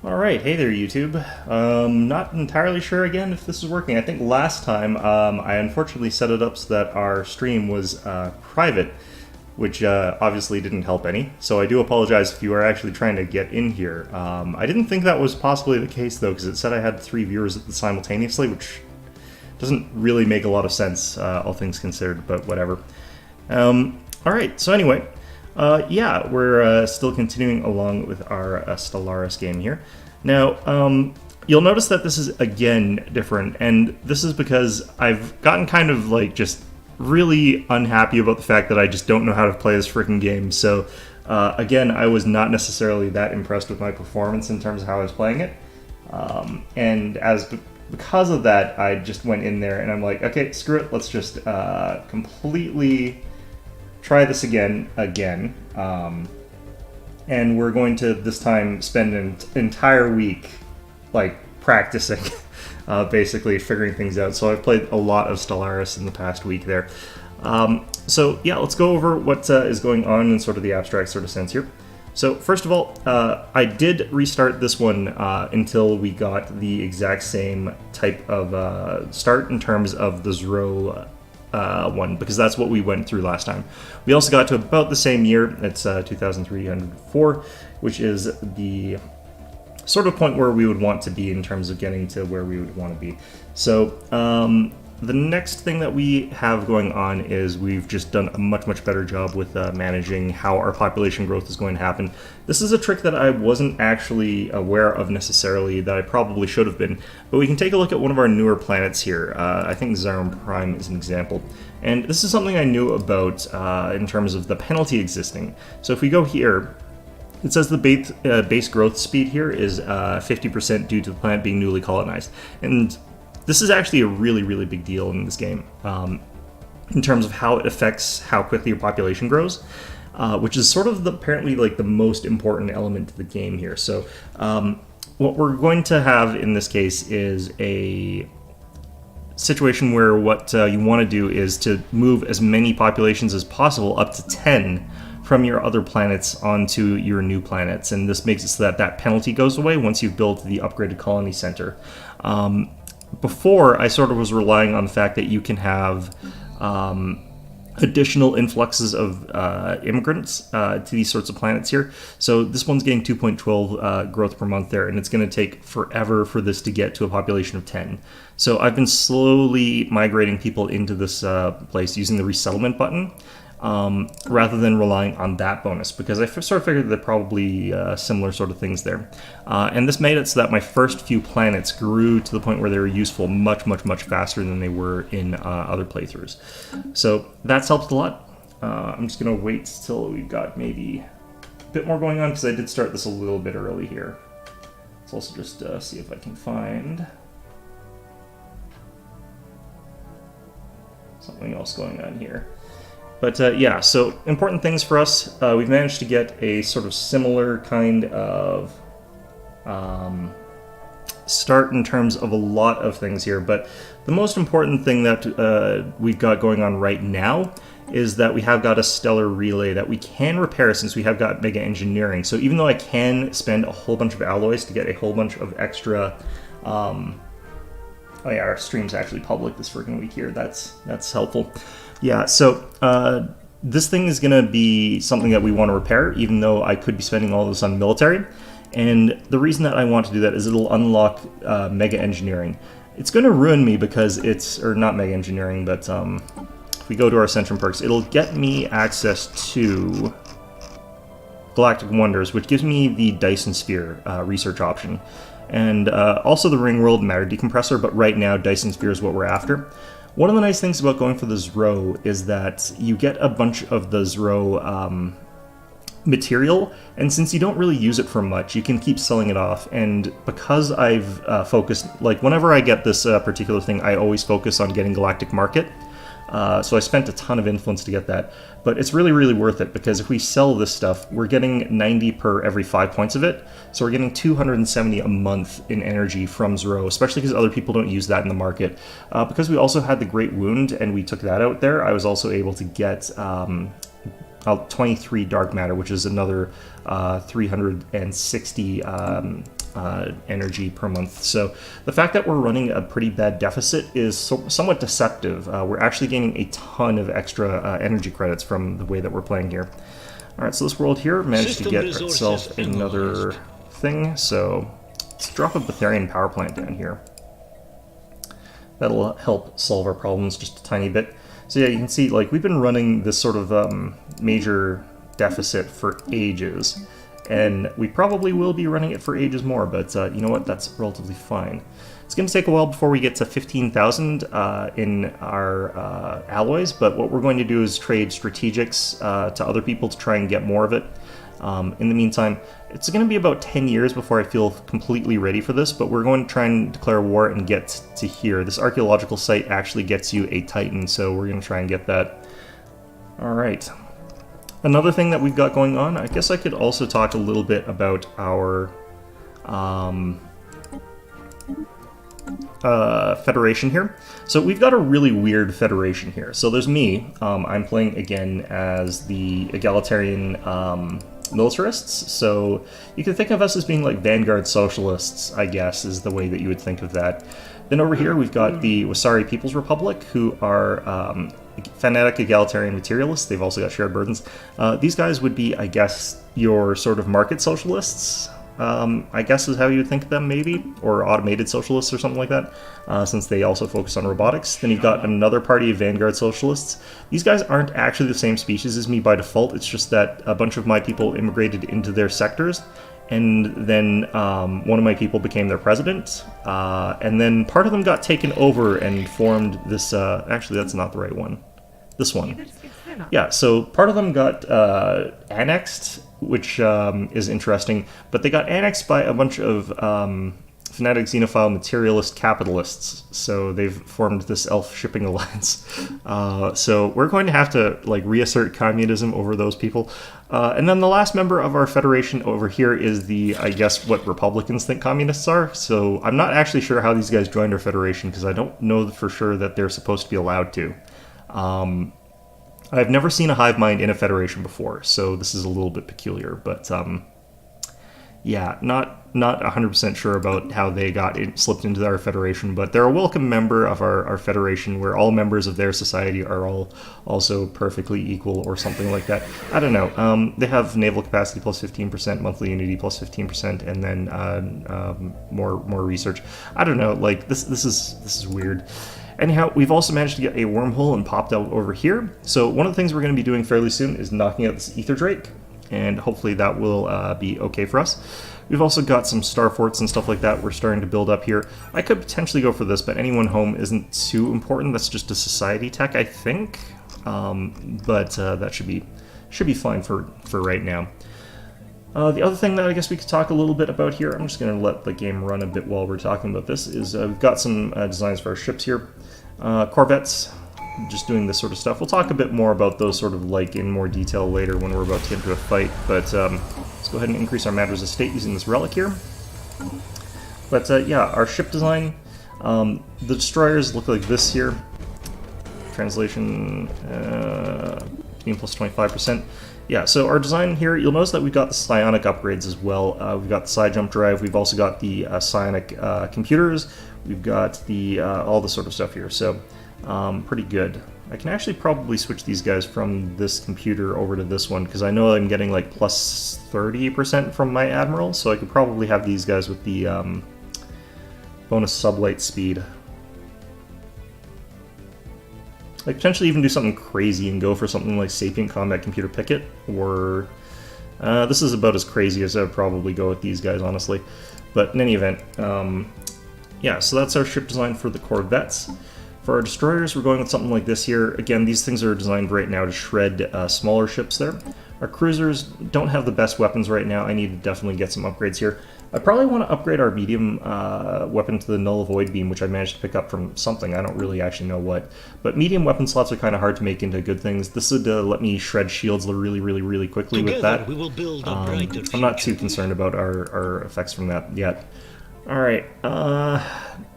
Alright, hey there YouTube. Not entirely sure again if this is working. I think last time I unfortunately set it up so that our stream was private, which obviously didn't help any. So I do apologize if you are actually trying to get in here. I didn't think that was possibly the case though, because it said I had 3 viewers simultaneously, which doesn't really make a lot of sense, all things considered, but whatever. Alright, so anyway. Yeah, we're still continuing along with our Stellaris game here. Now, you'll notice that this is, again, different, and this is because I've gotten kind of, like, just really unhappy about the fact that I just don't know how to play this freaking game. So, again, I was not necessarily that impressed with my performance in terms of how I was playing it. And because of that, I just went in there and I'm like, okay, screw it, let's just completely try this again, and we're going to this time spend an entire week like practicing, basically figuring things out. So I've played a lot of Stellaris in the past week there. So yeah, let's go over what is going on in sort of the abstract sort of sense here. So first of all, I did restart this one until we got the exact same type of start in terms of the Zero one, because that's what we went through last time. We also got to about the same year. It's 2304, which is the sort of point where we would want to be in terms of getting to where we would want to be. So the next thing that we have going on is we've just done a much better job with managing how our population growth is going to happen. This is a trick that I wasn't actually aware of necessarily, that I probably should have been, but we can take a look at one of our newer planets here. I think Zarum Prime is an example, and this is something I knew about in terms of the penalty existing. So if we go here, it says the base growth speed here is 50% due to the planet being newly colonized, and this is actually a really big deal in this game, in terms of how it affects how quickly your population grows, which is sort of apparently like the most important element to the game here. So what we're going to have in this case is a situation where what you want to do is to move as many populations as possible, up to 10, from your other planets onto your new planets, and this makes it so that that penalty goes away once you've built the upgraded colony center. Before, I sort of was relying on the fact that you can have additional influxes of immigrants to these sorts of planets here. So this one's getting 2.12 growth per month there, and it's going to take forever for this to get to a population of 10. So I've been slowly migrating people into this place using the resettlement button, rather than relying on that bonus, because I sort of figured they're probably similar sort of things there. And this made it so that my first few planets grew to the point where they were useful much faster than they were in other playthroughs. So that's helped a lot. I'm just going to wait till we've got maybe a bit more going on, because I did start this a little bit early here. Let's also just see if I can find something else going on here. But yeah, so important things for us. We've managed to get a sort of similar kind of start in terms of a lot of things here, but the most important thing that we've got going on right now is that we have got a stellar relay that we can repair, since we have got mega engineering. So even though I can spend a whole bunch of alloys to get a whole bunch of extra oh yeah, our stream's actually public this freaking week here. That's helpful. Yeah, so this thing is going to be something that we want to repair, even though I could be spending all this on military. And the reason that I want to do that is it'll unlock mega engineering. It's going to ruin me because it's, or not mega engineering, but if we go to our Centrum perks, it'll get me access to Galactic Wonders, which gives me the Dyson Sphere research option. And also the Ring World Matter Decompressor, but right now Dyson Sphere is what we're after. One of the nice things about going for the Zero is that you get a bunch of the Zero material, and since you don't really use it for much, you can keep selling it off. And because I've focused, like whenever I get this particular thing, I always focus on getting Galactic Market. So I spent a ton of influence to get that, but it's really worth it, because if we sell this stuff, we're getting 90 per every 5 points of it, so we're getting 270 a month in energy from Zero, especially because other people don't use that in the market. Because we also had the Great Wound, and we took that out there, I was also able to get 23 dark matter, which is another 360 energy per month. So the fact that we're running a pretty bad deficit is somewhat deceptive. We're actually gaining a ton of extra energy credits from the way that we're playing here. Alright, so this world here managed to get itself another thing, so let's drop a Betharian power plant down here. That'll help solve our problems just a tiny bit. So yeah, you can see, like, we've been running this sort of major deficit for ages, and we probably will be running it for ages more, but you know what, that's relatively fine. It's going to take a while before we get to 15,000 in our alloys, but what we're going to do is trade strategics to other people to try and get more of it. In the meantime, it's going to be about 10 years before I feel completely ready for this, but we're going to try and declare war and get to here. This archaeological site actually gets you a Titan, so we're going to try and get that. Alright. Another thing that we've got going on, I guess I could also talk a little bit about our federation here. So we've got a really weird federation here. So there's me. I'm playing again as the egalitarian militarists. So you can think of us as being like vanguard socialists, I guess, is the way that you would think of that. Then over here we've got the Wasari People's Republic, who are fanatic egalitarian materialists. They've also got shared burdens. These guys would be, I guess, your sort of market socialists. I guess is how you would think of them, maybe, or automated socialists or something like that, since they also focus on robotics. Then you've got another party of vanguard socialists. These guys aren't actually the same species as me by default. It's just that a bunch of my people immigrated into their sectors, and then one of my people became their president, and then part of them got taken over and formed this, actually that's not the right one, this one. Yeah, so part of them got annexed, which is interesting, but they got annexed by a bunch of fanatic xenophile materialist capitalists, so they've formed this elf shipping alliance. So we're going to have to like reassert communism over those people. And then the last member of our federation over here is the, I guess, what Republicans think communists are. So I'm not actually sure how these guys joined our federation, because I don't know for sure that they're supposed to be allowed to. I've never seen a hive mind in a federation before, so this is a little bit peculiar, but yeah, not 100% sure about how they got slipped into our federation, but they're a welcome member of our federation, where all members of their society are all also perfectly equal, or something like that. I don't know. They have naval capacity plus 15%, monthly unity plus 15%, and then more research. I don't know. Like this is weird. Anyhow, we've also managed to get a wormhole and popped out over here. So one of the things we're going to be doing fairly soon is knocking out this Ether Drake, and hopefully that will be okay for us. We've also got some star forts and stuff like that we're starting to build up here. I could potentially go for this, but anyone home isn't too important. That's just a society tech, I think. But that should be fine for right now. The other thing that I guess we could talk a little bit about here, I'm just going to let the game run a bit while we're talking about this, is we've got some designs for our ships here. Corvettes, just doing this sort of stuff. We'll talk a bit more about those sort of like in more detail later when we're about to get into a fight, but let's go ahead and increase our Madras estate using this relic here. But yeah, our ship design, the destroyers look like this here. Translation, being plus 25%. Yeah, so our design here, you'll notice that we've got the psionic upgrades as well. We've got the side jump drive, we've also got the psionic computers, we've got the all this sort of stuff here, so pretty good. I can actually probably switch these guys from this computer over to this one, because I know I'm getting like plus 30% from my Admiral, so I could probably have these guys with the bonus sublight speed. Like potentially even do something crazy and go for something like Sapient Combat Computer Picket, or this is about as crazy as I would probably go with these guys, honestly. But in any event, yeah, so that's our ship design for the Corvettes. For our destroyers, we're going with something like this here. Again, these things are designed right now to shred smaller ships there. Our cruisers don't have the best weapons right now. I need to definitely get some upgrades here. I probably want to upgrade our medium weapon to the Null Void Beam, which I managed to pick up from something. I don't really actually know what. But medium weapon slots are kind of hard to make into good things. This would let me shred shields really quickly with that. We will build a brighter I'm not too concerned about our effects from that yet. Alright,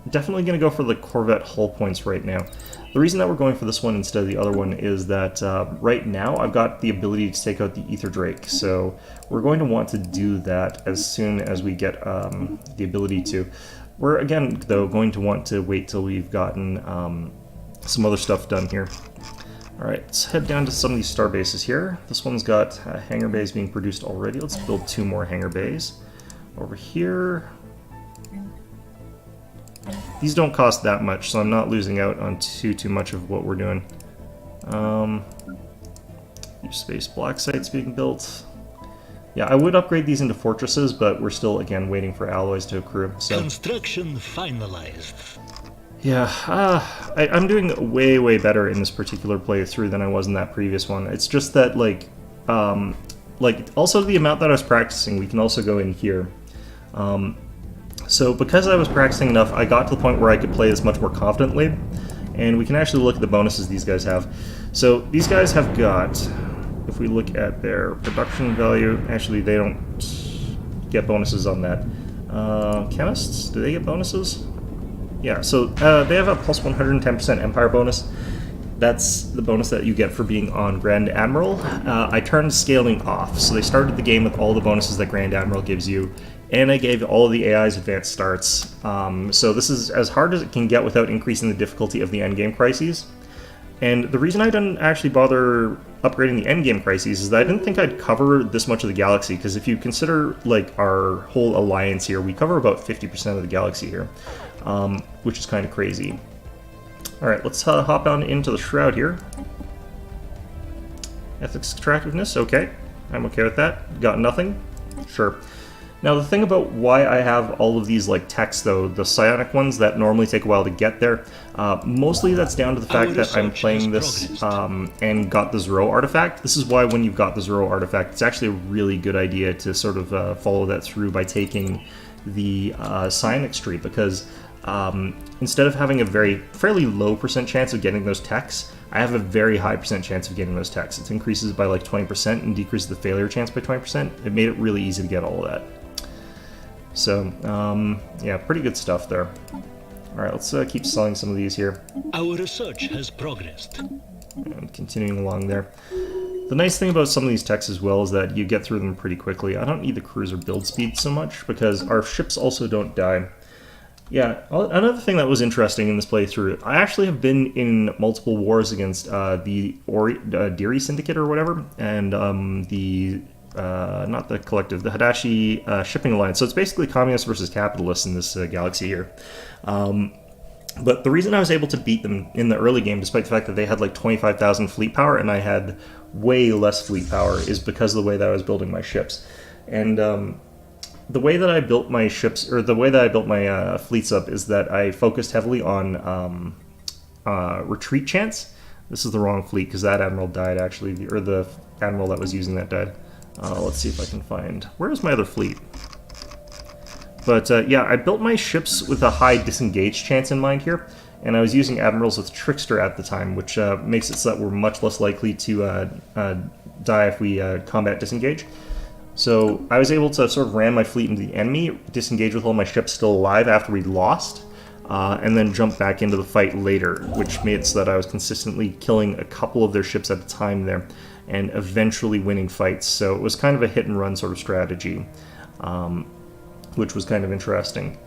definitely going to go for the Corvette hull points right now. The reason that we're going for this one instead of the other one is that right now I've got the ability to take out the Ether Drake, so we're going to want to do that as soon as we get the ability to. We're, again, though, going to want to wait till we've gotten some other stuff done here. Alright, let's head down to some of these star bases here. This one's got hangar bays being produced already. Let's build 2 more hangar bays. Over here... These don't cost that much, so I'm not losing out on too much of what we're doing. New space black sites being built. Yeah, I would upgrade these into fortresses, but we're still, again, waiting for alloys to accrue. So. Construction finalized. Yeah, I'm doing way better in this particular playthrough than I was in that previous one. It's just that, like also the amount that I was practicing, we can also go in here. So because I was practicing enough, I got to the point where I could play this much more confidently, and we can actually look at the bonuses these guys have. So these guys have got, if we look at their production value, actually they don't get bonuses on that. Chemists, do they get bonuses? Yeah, so they have a plus 110% Empire bonus. That's the bonus that you get for being on Grand Admiral. I turned scaling off, so they started the game with all the bonuses that Grand Admiral gives you, and I gave all of the AIs advanced starts. So this is as hard as it can get without increasing the difficulty of the endgame crises. And the reason I didn't actually bother upgrading the endgame crises is that I didn't think I'd cover this much of the galaxy, because if you consider like our whole alliance here, we cover about 50% of the galaxy here, which is kind of crazy. Alright, let's hop on into the Shroud here. Ethics attractiveness, okay. I'm okay with that. Got nothing? Sure. Now the thing about why I have all of these like techs though, the psionic ones that normally take a while to get there, mostly that's down to the fact that I'm playing this and got the Zero artifact. This is why when you've got the Zero artifact, it's actually a really good idea to sort of follow that through by taking the psionic street, because instead of having a fairly low % chance of getting those techs, I have a very high % chance of getting those techs. It increases by like 20% and decreases the failure chance by 20%. It made it really easy to get all of that. So, yeah, pretty good stuff there. Alright, let's keep selling some of these here. Our research has progressed. And continuing along there. The nice thing about some of these techs as well is that you get through them pretty quickly. I don't need the cruiser build speed so much, because our ships also don't die. Yeah, another thing that was interesting in this playthrough, I actually have been in multiple wars against the Deary Syndicate or whatever, and not the Collective, the Hadashi Shipping Alliance. So it's basically communists versus capitalists in this galaxy here. But the reason I was able to beat them in the early game, despite the fact that they had like 25,000 fleet power and I had way less fleet power, is because of the way that I was building my ships. And the way that I built my ships, or the way that I built my fleets up, is that I focused heavily on retreat chance. This is the wrong fleet, because that admiral died, actually, or the admiral that was using that died. Let's see if I can find... Where's my other fleet? But yeah, I built my ships with a high disengage chance in mind here, and I was using admirals with Trickster at the time, which makes it so that we're much less likely to die if we combat disengage. So I was able to sort of ram my fleet into the enemy, disengage with all my ships still alive after we'd lost, and then jump back into the fight later, which made it so that I was consistently killing a couple of their ships at a time there, and eventually winning fights. So it was kind of a hit-and-run sort of strategy, which was kind of interesting.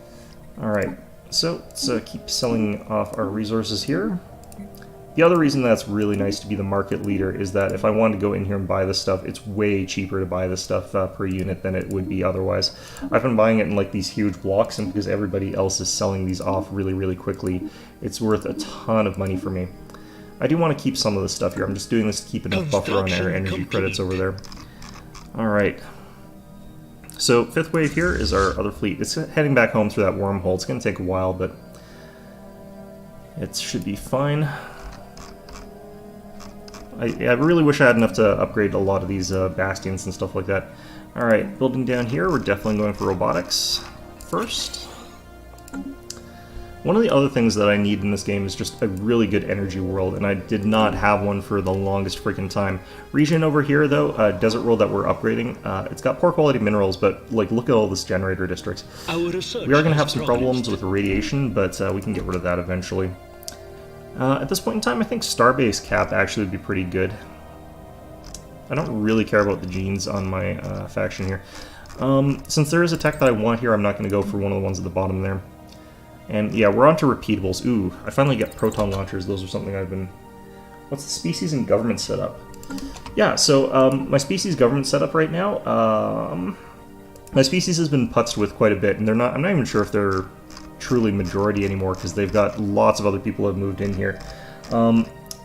Alright, so let's keep selling off our resources here. The other reason that's really nice to be the market leader is that if I wanted to go in here and buy this stuff, it's way cheaper to buy this stuff per unit than it would be otherwise. I've been buying it in like these huge blocks, and because everybody else is selling these off really quickly, it's worth a ton of money for me. I do want to keep some of this stuff here. I'm just doing this to keep enough buffer on our energy credits over there. Alright. So, fifth wave here is our other fleet. It's heading back home through that wormhole. It's going to take a while, but it should be fine. I really wish I had enough to upgrade a lot of these bastions and stuff like that. Alright, building down here, we're definitely going for robotics first. One of the other things that I need in this game is just a really good energy world, and I did not have one for the longest freaking time. Region over here, though, desert world that we're upgrading, it's got poor quality minerals, but like look at all this generator districts. We are going to have some problems with radiation, but we can get rid of that eventually. At this point in time, I think Starbase Cap actually would be pretty good. I don't really care about the genes on my faction here. Since there is a tech that I want here, I'm not going to go for one of the ones at the bottom there. And yeah, we're on to repeatables. Ooh, I finally got proton launchers. Those are something I've been... What's the species and government setup? Yeah, so my species government setup right now, my species has been putzed with quite a bit, and I'm not even sure if they're truly majority anymore, because they've got lots of other people who have moved in here.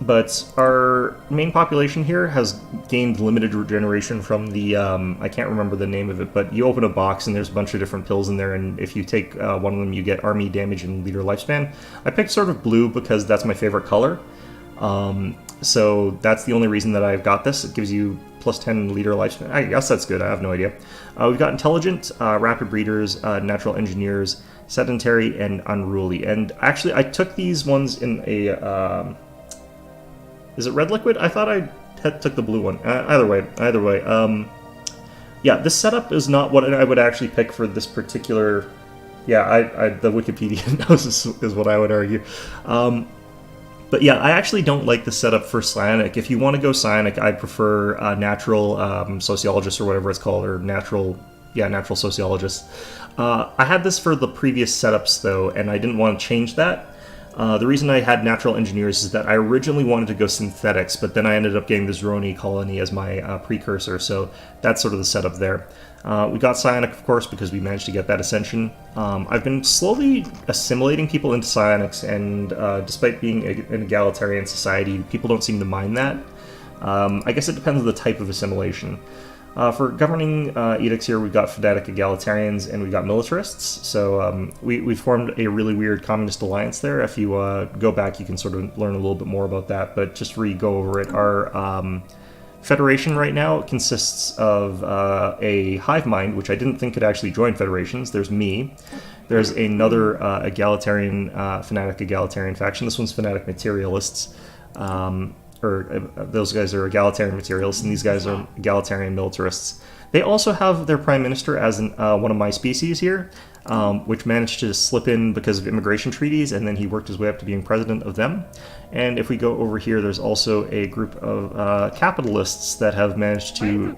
But our main population here has gained limited regeneration from the, I can't remember the name of it, but you open a box and there's a bunch of different pills in there, and if you take one of them, you get army damage and leader lifespan. I picked sort of blue because that's my favorite color. So that's the only reason that I've got this. It gives you plus 10 leader lifespan. I guess that's good, I have no idea. We've got intelligent, rapid breeders, natural engineers, sedentary, and unruly. And actually, I took these ones in a... is it red liquid? I thought I took the blue one. Either way. Yeah, this setup is not what I would actually pick for this particular... Yeah, the Wikipedia knows is what I would argue. But yeah, I actually don't like the setup for Psionic. If you want to go Psionic, I prefer natural sociologist or whatever it's called, or natural sociologist. I had this for the previous setups though, and I didn't want to change that. The reason I had natural engineers is that I originally wanted to go synthetics, but then I ended up getting the Zroni colony as my precursor, so that's sort of the setup there. We got Psionic, of course, because we managed to get that Ascension. I've been slowly assimilating people into Psionics, and despite being an egalitarian society, people don't seem to mind that. I guess it depends on the type of assimilation. For governing edicts here, we've got fanatic egalitarians and we've got militarists. So we formed a really weird communist alliance there. If you go back, you can sort of learn a little bit more about that. But just to go over it, our federation right now consists of a hive mind, which I didn't think could actually join federations. There's me. There's another egalitarian, fanatic egalitarian faction. This one's fanatic materialists. Those guys are egalitarian materialists, and these guys are egalitarian militarists. They also have their prime minister as one of my species here, which managed to slip in because of immigration treaties, and then he worked his way up to being president of them. And if we go over here, there's also a group of capitalists that have managed to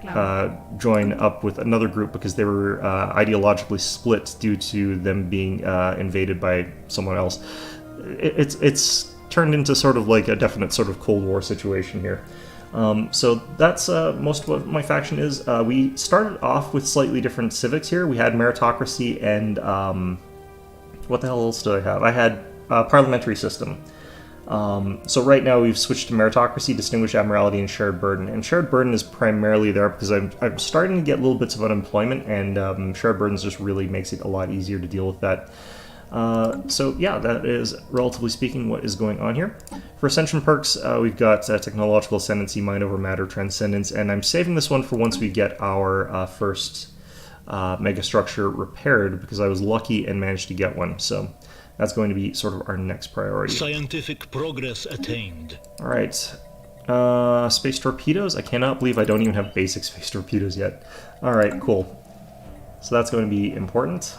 join up with another group because they were ideologically split due to them being invaded by someone else. It's turned into sort of like a definite sort of Cold War situation here. So that's most of what my faction is. We started off with slightly different civics here. We had meritocracy and what the hell else did I have? I had parliamentary system. So right now we've switched to meritocracy, distinguished admiralty, and shared burden. And shared burden is primarily there because I'm starting to get little bits of unemployment, and shared burden just really makes it a lot easier to deal with that. So yeah, that is, relatively speaking, what is going on here. For Ascension perks, we've got Technological Ascendancy, Mind over Matter, Transcendence, and I'm saving this one for once we get our first megastructure repaired, because I was lucky and managed to get one, so that's going to be sort of our next priority. Scientific progress attained. Alright, space torpedoes? I cannot believe I don't even have basic space torpedoes yet. Alright, cool. So that's going to be important.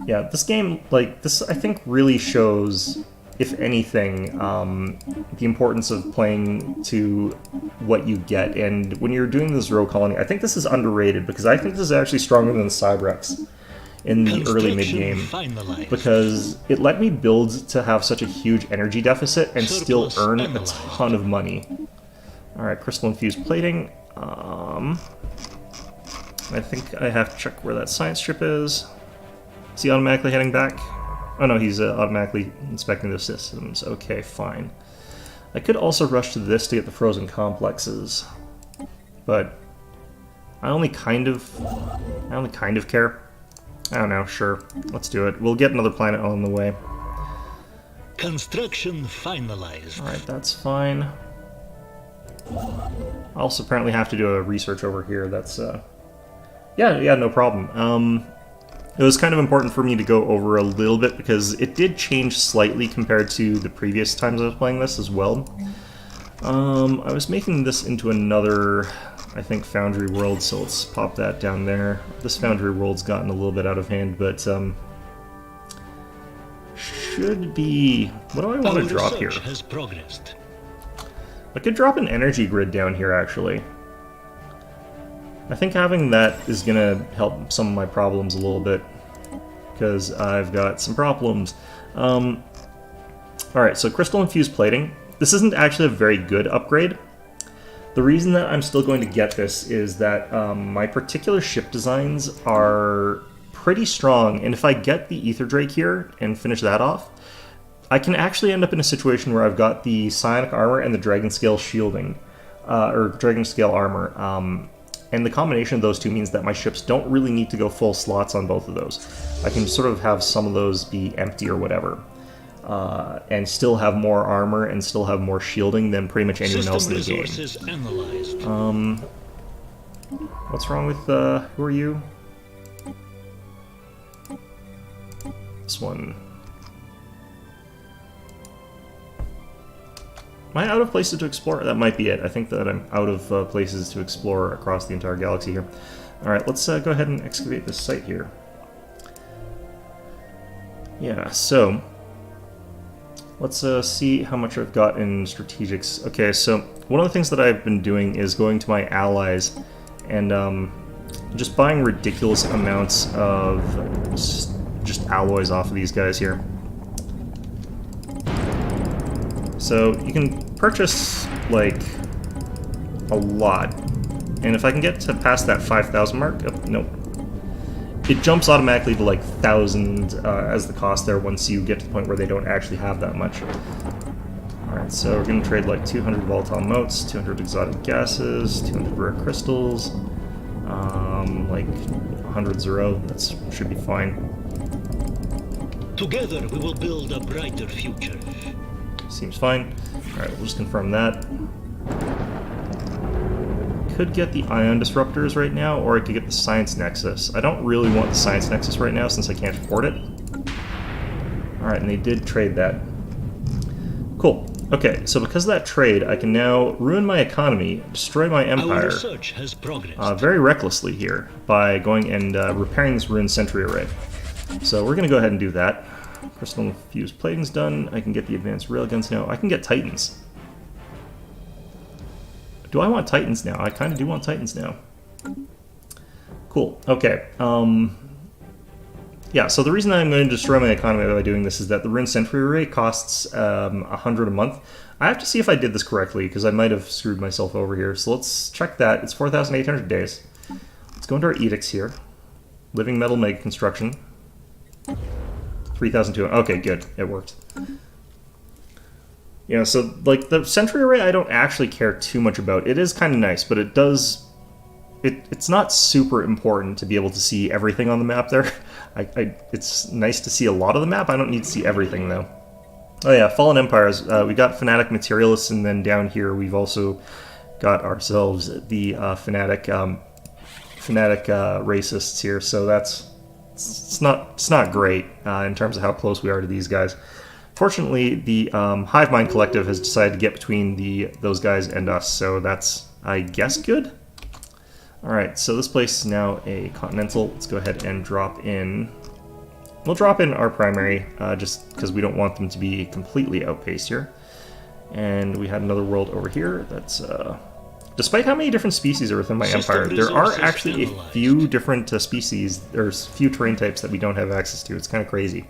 Yeah, this game, like, this I think really shows, if anything, the importance of playing to what you get. And when you're doing this row colony, I think this is underrated, because I think this is actually stronger than the Cybrex in the early mid-game, because it let me build to have such a huge energy deficit and still earn a ton of money. Alright, crystal infused plating. I think I have to check where that science ship is. Is he automatically heading back? Oh no, he's automatically inspecting the systems. Okay, fine. I could also rush to this to get the frozen complexes, but I only kind of care. I don't know, sure. Let's do it. We'll get another planet on the way. Construction finalized. Alright, that's fine. I also apparently have to do a research over here. That's, yeah, no problem. It was kind of important for me to go over a little bit because it did change slightly compared to the previous times I was playing this as well. I was making this into another, I think, Foundry world, so let's pop that down there. This Foundry world's gotten a little bit out of hand, but should be... What do I want to drop here? Has progressed. I could drop an energy grid down here, actually. I think having that is going to help some of my problems a little bit, because I've got some problems. Alright, so crystal infused plating. This isn't actually a very good upgrade. The reason that I'm still going to get this is that my particular ship designs are pretty strong, and if I get the Ether Drake here and finish that off, I can actually end up in a situation where I've got the psionic armor and the dragon scale shielding, or dragon scale armor, and the combination of those two means that my ships don't really need to go full slots on both of those. I can sort of have some of those be empty or whatever, and still have more armor and still have more shielding than pretty much anyone else in the game. Analyzed. What's wrong with, who are you? This one. Am I out of places to explore? That might be it. I think that I'm out of places to explore across the entire galaxy here. Alright, let's go ahead and excavate this site here. Yeah, so... let's see how much I've got in strategics. Okay, so one of the things that I've been doing is going to my allies and just buying ridiculous amounts of just alloys off of these guys here. So you can purchase, like, a lot. And if I can get to past that 5,000 mark, oh, nope. It jumps automatically to, like, 1,000 as the cost there once you get to the point where they don't actually have that much. Alright, so we're going to trade, like, 200 volatile motes, 200 exotic gases, 200 rare crystals, like, 100 Zero. That should be fine. Together we will build a brighter future. Seems fine. Alright, we'll just confirm that. Could get the ion disruptors right now, or I could get the science nexus. I don't really want the science nexus right now since I can't afford it. Alright, and they did trade that. Cool. Okay, so because of that trade, I can now ruin my economy, destroy my empire, Our research has progressed. very recklessly here by going and repairing this ruined sentry array. So we're going to go ahead and do that. Crystal infused plating's done. I can get the advanced railguns now. I can get Titans. Do I want Titans now? I kind of do want Titans now. Cool. Okay. Yeah, so the reason I'm going to destroy my economy by doing this is that the ruined sentry array costs 100 a month. I have to see if I did this correctly, because I might have screwed myself over here. So let's check that. It's 4,800 days. Let's go into our edicts here. Living metal mega construction. 3,200. Okay, good. It worked. Yeah, so, like, the sentry array I don't actually care too much about. It is kind of nice, but it does... It's not super important to be able to see everything on the map there. It's nice to see a lot of the map. I don't need to see everything, though. Oh yeah, Fallen Empires. We got Fanatic Materialists, and then down here we've also got ourselves the Fanatic Racists here, so that's... It's not great in terms of how close we are to these guys. Fortunately, the Hive Mind Collective has decided to get between those guys and us, so that's, I guess, good. Alright, so this place is now a Continental. Let's go ahead and drop in... We'll drop in our primary, just because we don't want them to be completely outpaced here. And we had another world over here that's... Despite how many different species are within my empire, there are actually a few different species, or few terrain types that we don't have access to. It's kind of crazy.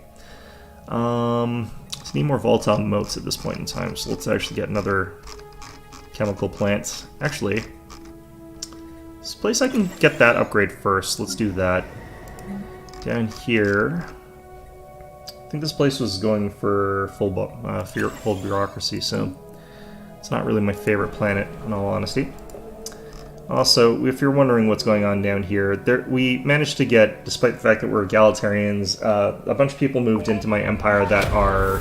Just need more volatile motes at this point in time, so let's actually get another chemical plant. Actually, this place I can get that upgrade first. Let's do that. Down here, I think this place was going for full bureaucracy, so it's not really my favorite planet, in all honesty. Also, if you're wondering what's going on down here, we managed to get, despite the fact that we're egalitarians, a bunch of people moved into my empire that are,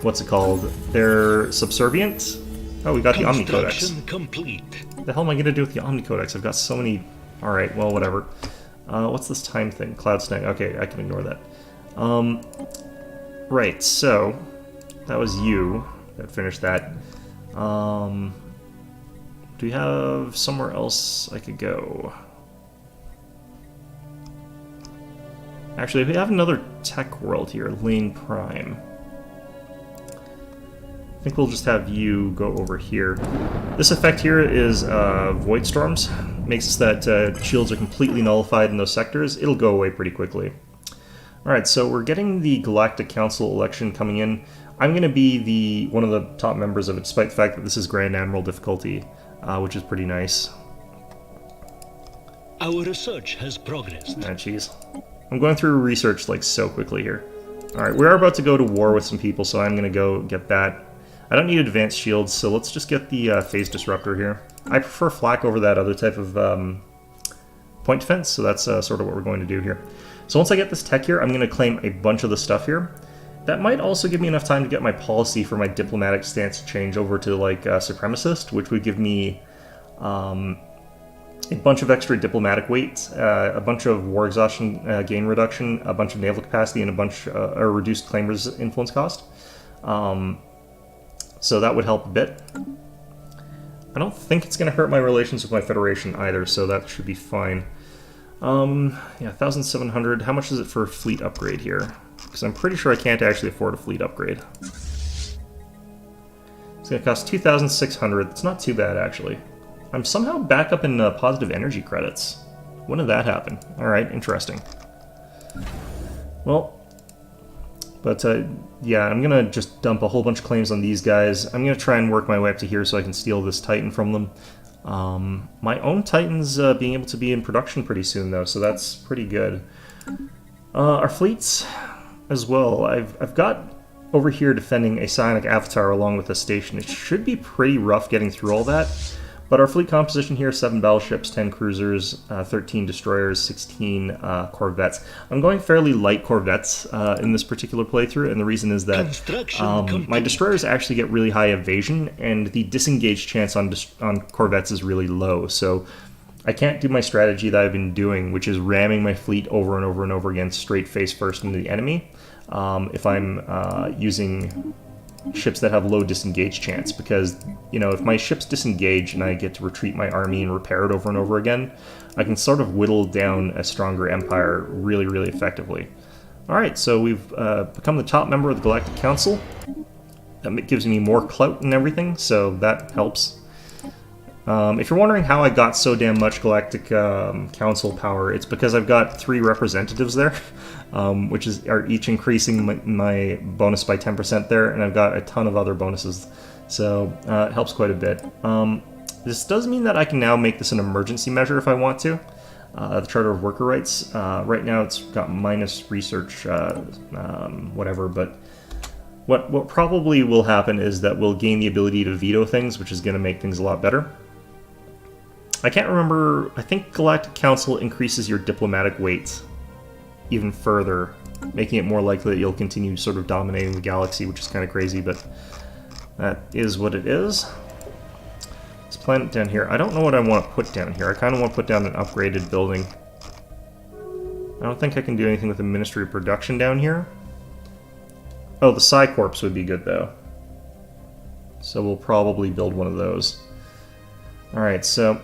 what's it called? They're subservient? Oh, we got the Omni Codex. Complete. The hell am I going to do with the Omni Codex? I've got so many... Alright, well, whatever. What's this time thing? Cloud snag. Okay, I can ignore that. Right, so that was you that finished that. Do we have somewhere else I could go? Actually, we have another tech world here, Lane Prime. I think we'll just have you go over here. This effect here is Void Storms. Makes it that shields are completely nullified in those sectors. It'll go away pretty quickly. Alright, so we're getting the Galactic Council election coming in. I'm going to be one of the top members of it, despite the fact that this is Grand Admiral difficulty, which is pretty nice. Our research has progressed. Ah, jeez. I'm going through research like so quickly here. Alright, we are about to go to war with some people, so I'm going to go get that. I don't need advanced shields, so let's just get the phase disruptor here. I prefer flak over that other type of point defense, so that's sort of what we're going to do here. So once I get this tech here, I'm going to claim a bunch of the stuff here. That might also give me enough time to get my policy for my diplomatic stance to change over to like supremacist, which would give me a bunch of extra diplomatic weight, a bunch of war exhaustion gain reduction, a bunch of naval capacity, and a bunch or reduced claimers influence cost. So that would help a bit. I don't think it's going to hurt my relations with my Federation either, so that should be fine. Yeah, 1,700. How much is it for a fleet upgrade here? Because I'm pretty sure I can't actually afford a fleet upgrade. It's going to cost 2,600. It's not too bad, actually. I'm somehow back up in positive energy credits. When did that happen? Alright, interesting. Well, but yeah, I'm going to just dump a whole bunch of claims on these guys. I'm going to try and work my way up to here so I can steal this Titan from them. My own Titan's being able to be in production pretty soon, though, so that's pretty good. Our fleets as well. I've got over here defending a psionic avatar along with a station. It should be pretty rough getting through all that. But our fleet composition here, 7 battleships, 10 cruisers, 13 destroyers, 16 corvettes. I'm going fairly light corvettes in this particular playthrough, and the reason is that my destroyers actually get really high evasion, and the disengage chance on corvettes is really low. So I can't do my strategy that I've been doing, which is ramming my fleet over and over and over again straight face first into the enemy if I'm using ships that have low disengage chance, because, you know, if my ships disengage and I get to retreat my army and repair it over and over again, I can sort of whittle down a stronger empire really, really effectively. Alright, so we've become the top member of the Galactic Council. That gives me more clout and everything, so that helps. If you're wondering how I got so damn much Galactic Council power, it's because I've got 3 representatives there, which are each increasing my bonus by 10% there, and I've got a ton of other bonuses, so it helps quite a bit. This does mean that I can now make this an emergency measure if I want to. The Charter of Worker Rights, right now it's got minus research, whatever, but what probably will happen is that we'll gain the ability to veto things, which is going to make things a lot better. I can't remember, I think Galactic Council increases your diplomatic weight even further, making it more likely that you'll continue sort of dominating the galaxy, which is kind of crazy, but that is what it is. This planet down here, I don't know what I want to put down here. I kind of want to put down an upgraded building. I don't think I can do anything with the Ministry of Production down here. Oh, the Psi Corps would be good, though. So we'll probably build one of those. Alright, so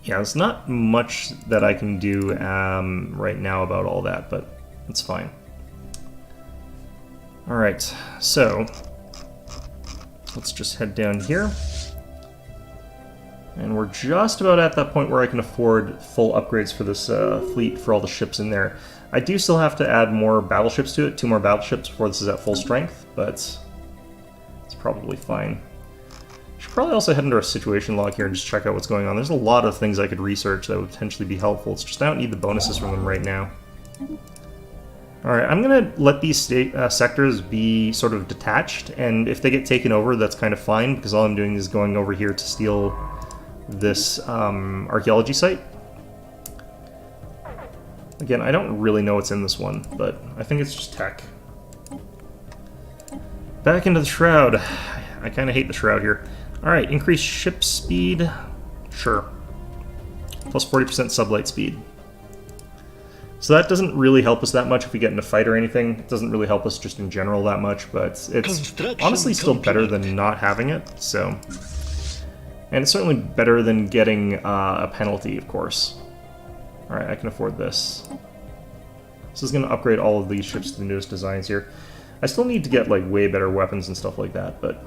yeah, there's not much that I can do right now about all that, but it's fine. Alright, so let's just head down here. And we're just about at that point where I can afford full upgrades for this fleet for all the ships in there. I do still have to add more battleships to it, 2 more battleships before this is at full strength, but it's probably fine. Should probably also head into our situation log here and just check out what's going on. There's a lot of things I could research that would potentially be helpful. It's just I don't need the bonuses from them right now. Alright, I'm going to let these sectors be sort of detached, and if they get taken over, that's kind of fine, because all I'm doing is going over here to steal this archaeology site. Again, I don't really know what's in this one, but I think it's just tech. Back into the Shroud. I kind of hate the Shroud here. Alright, increase ship speed. Sure. Plus 40% sublight speed. So that doesn't really help us that much if we get in a fight or anything. It doesn't really help us just in general that much, but it's honestly still better than not having it, so... And it's certainly better than getting a penalty, of course. Alright, I can afford this. This is going to upgrade all of these ships to the newest designs here. I still need to get, like, way better weapons and stuff like that, but...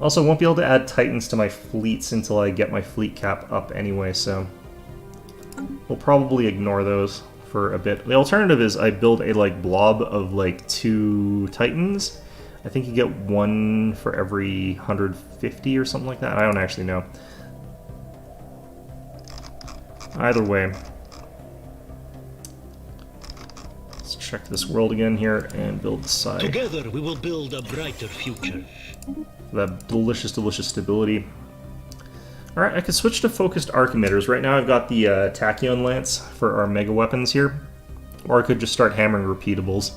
Also, won't be able to add Titans to my fleets until I get my fleet cap up anyway, so... We'll probably ignore those for a bit. The alternative is I build a, like, blob of, like, 2 Titans. I think you get 1 for every 150 or something like that. I don't actually know. Either way... Check this world again here and build the side. Together we will build a brighter future. That delicious, delicious stability. Alright, I could switch to focused arc emitters. Right now I've got the Tachyon Lance for our mega weapons here. Or I could just start hammering repeatables.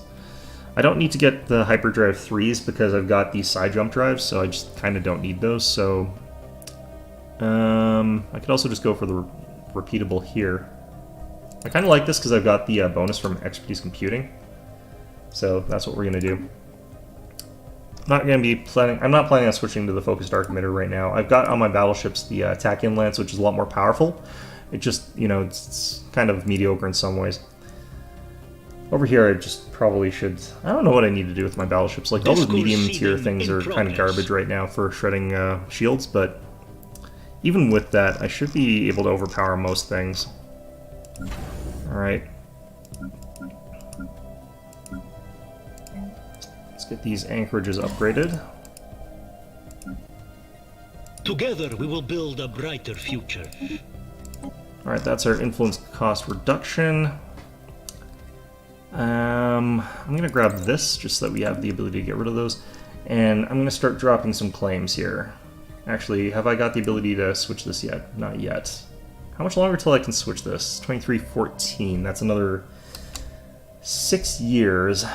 I don't need to get the hyperdrive 3s because I've got these side jump drives, so I just kind of don't need those. So I could also just go for the repeatable here. I kind of like this because I've got the bonus from expertise computing, so that's what we're gonna do. I'm not planning on switching to the focused arc emitter right now. I've got on my battleships the Tachyon Lance, which is a lot more powerful. It just, you know, it's kind of mediocre in some ways. Over here, I just probably should... I don't know what I need to do with my battleships. Like, all those medium tier things are kind of garbage right now for shredding shields, but even with that, I should be able to overpower most things. Alright. Let's get these anchorages upgraded. Together we will build a brighter future. Alright, that's our influence cost reduction. I'm going to grab this just so that we have the ability to get rid of those. And I'm going to start dropping some claims here. Actually, have I got the ability to switch this yet? Not yet. How much longer till I can switch this? 2314. That's another 6 years.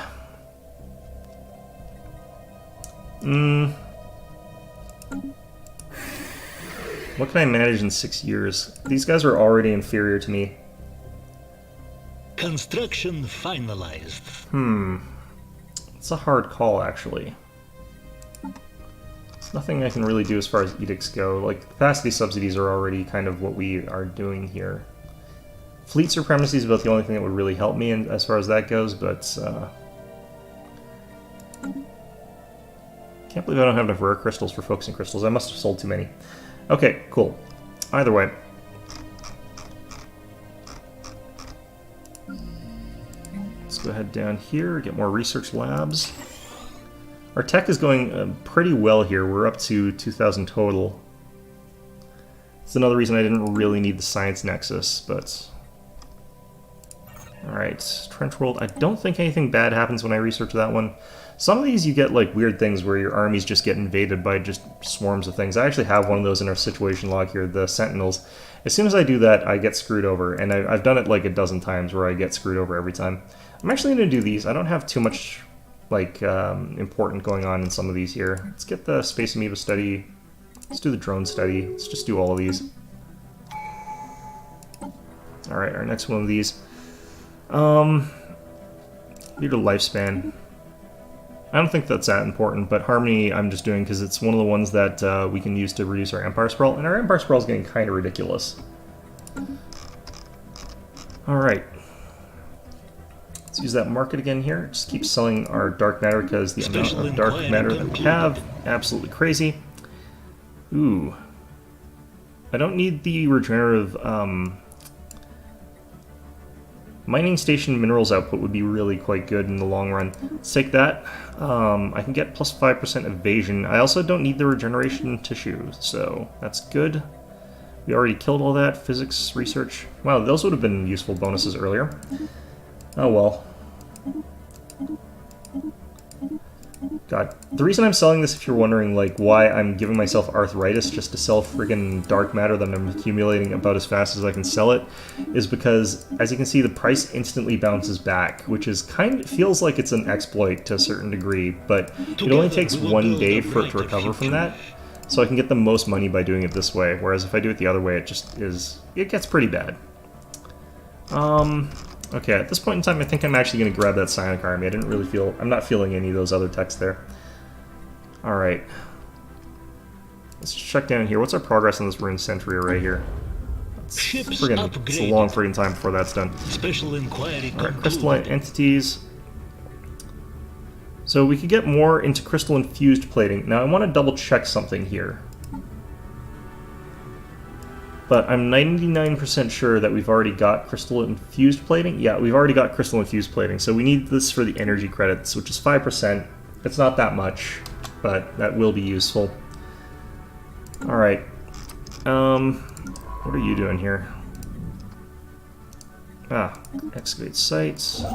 What can I manage in 6 years? These guys are already inferior to me. Construction finalized. It's a hard call, actually. There's nothing I can really do as far as edicts go. Like, capacity subsidies are already kind of what we are doing here. Fleet supremacy is about the only thing that would really help me as far as that goes, but... Can't believe I don't have enough rare crystals for focusing crystals. I must have sold too many. Okay, cool. Either way. Let's go ahead down here, get more research labs. Our tech is going pretty well here. We're up to 2,000 total. It's another reason I didn't really need the Science Nexus, but... Alright, Trench World. I don't think anything bad happens when I research that one. Some of these you get like weird things where your armies just get invaded by just swarms of things. I actually have one of those in our situation log here, the Sentinels. As soon as I do that, I get screwed over, and I've done it like a dozen times where I get screwed over every time. I'm actually going to do these. I don't have too much like important going on in some of these here. Let's get the Space Amoeba study. Let's do the drone study. Let's just do all of these. Alright, our next one of these. Leader lifespan. I don't think that's that important, but Harmony I'm just doing because it's one of the ones that we can use to reduce our Empire Sprawl, and our Empire Sprawl is getting kind of ridiculous. Alright. Let's use that market again here. Just keep selling our dark matter because the amount of dark matter that we have, absolutely crazy. Ooh. I don't need the regenerative... Mining station minerals output would be really quite good in the long run. Let's take that. I can get plus 5% evasion. I also don't need the regeneration tissue, so that's good. We already killed all that. Physics, research. Wow, those would have been useful bonuses earlier. Oh well. God. The reason I'm selling this, if you're wondering, like, why I'm giving myself arthritis just to sell friggin' dark matter that I'm accumulating about as fast as I can sell it, is because, as you can see, the price instantly bounces back, which is feels like it's an exploit to a certain degree, but it only takes 1 day for it to recover from that, so I can get the most money by doing it this way, whereas if I do it the other way, it gets pretty bad. Okay, at this point in time, I think I'm actually going to grab that Psionic Army. I didn't really feel... I'm not feeling any of those other techs there. Alright. Let's check down here. What's our progress on this Rune Sentry array here? Ships It's a long upgraded. friggin' time before that's done. Special inquiry Alright, concluded. crystalline entities. So we could get more into crystal infused plating. Now I want to double check something here. But I'm 99% sure that we've already got crystal infused plating. Yeah, we've already got crystal infused plating. So we need this for the energy credits, which is 5%. It's not that much, but that will be useful. Alright. What are you doing here? Ah, excavate sites.